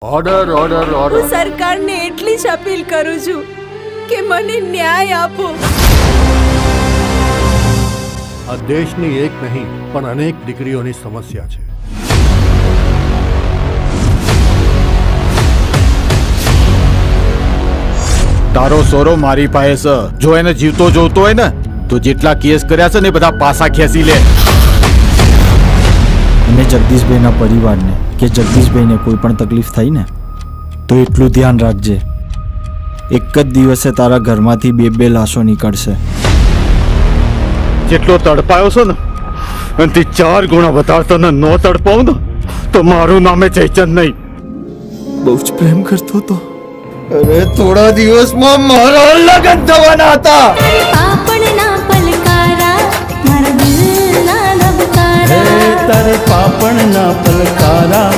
Order order order. હું સરકારને એટલી જ અપીલ કરું છું કે મને ન્યાય આપો. આ દેશની એક નહીં પણ અનેક દીકરીઓની સમસ્યા છે. તારો સોરો મારી પાસે છે. જો એને જીવતો જોતો હોય ને તો જેટલા કેસ કર્યા છે ને એ બધા પાસા ખેંચી લે. અને જગદીશભાઈના પરિવારને કે જગદીશભાઈને કોઈ પણ તકલીફ થઈ ને તો એટલું ધ્યાન રાખજે, એક જ દિવસે તારા ઘરમાંથી બે લાશો નીકળશે. જેટલો તડપાયો છે ને એનાથી 4 ગણા વધારે તને ન તડપાવ ને તો મારું નામે ચૈતન નહીં. બહુ જ પ્રેમ કરતો હતો. અરે થોડા દિવસમાં મારા લગ્ન થવાના હતા. તારે પાપણના પલકારા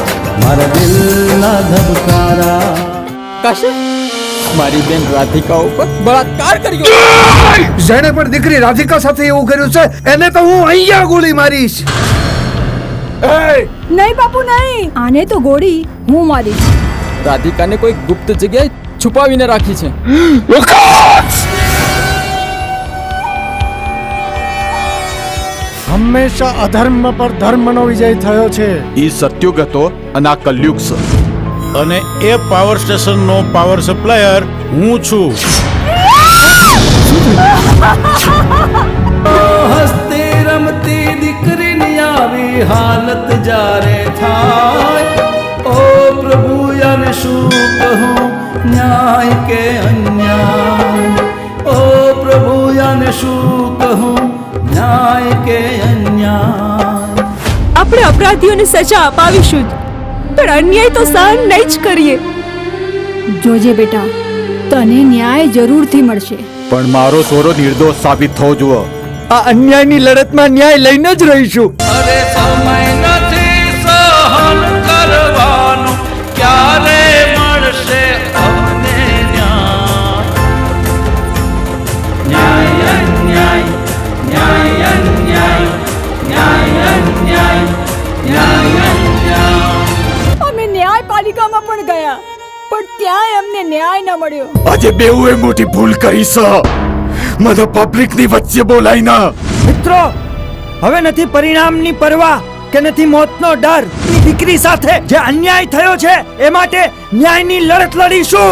મારા દિલના ધબકારા. કાશે મારી બેન રાધિકા ઉપર બળાત્કાર કર્યો. જેણે પણ દીકરી રાધિકા સાથે એવું કર્યું છે એને તો હું અહીંયા ગોળી મારીશ. નહીં બાપુ નહીં, આને તો ગોળી હું મારીશ. રાધિકાને કોઈ ગુપ્ત જગ્યાએ છુપાવીને રાખી છે. હંમેશા અધર્મ પર ધર્મનો વિજય થયો છે. ઈ સત્યુગ હતો અને આ કલયુગ છે. અને એ પાવર સ્ટેશનનો પાવર સપ્લાયર હું છું. હસતી રમતી દીકરીની આવી હાલત જારે થાય. ઓ પ્રભુ યાને શું કહું, ન્યાય કે અન્યાય. ઓ પ્રભુ યાને શું કહું, ન્યાય કે અન્યાય. આપણે અપરાધીઓને સજા અપાવીશું જ, પણ અન્યાય તો સહન નહીં જ કરીએ. જોજે બેટા, તને ન્યાય જરૂરથી મળશે. પણ મારો સોરો નિર્દોષ સાબિત થવો જુઓ. આ અન્યાયની લડતમાં ન્યાય લઈને જ રહીશું. અરે સમય નથી સહન કરવાનો, ક્યારે મળશે અમને ન્યાય. ન્યાય અન્યાય, ન્યાય અન્યાય, ન્યાય અન્યાય, ન્યાય અન્યાય. અમે ન્યાયપાલિકામાં પણ ગયા, પણ ત્યાંય અમને ન્યાય ન મળ્યો. આજે બેઉએ મોટી ભૂલ કરી છે. મને પબ્લિકની વચ્ચે બોલાઈ ના. મિત્રો, હવે નથી પરિણામની પરવા કે નથી મોતનો ડર. દીકરી સાથે જે અન્યાય થયો છે એ માટે ન્યાયની લડત લડીશું.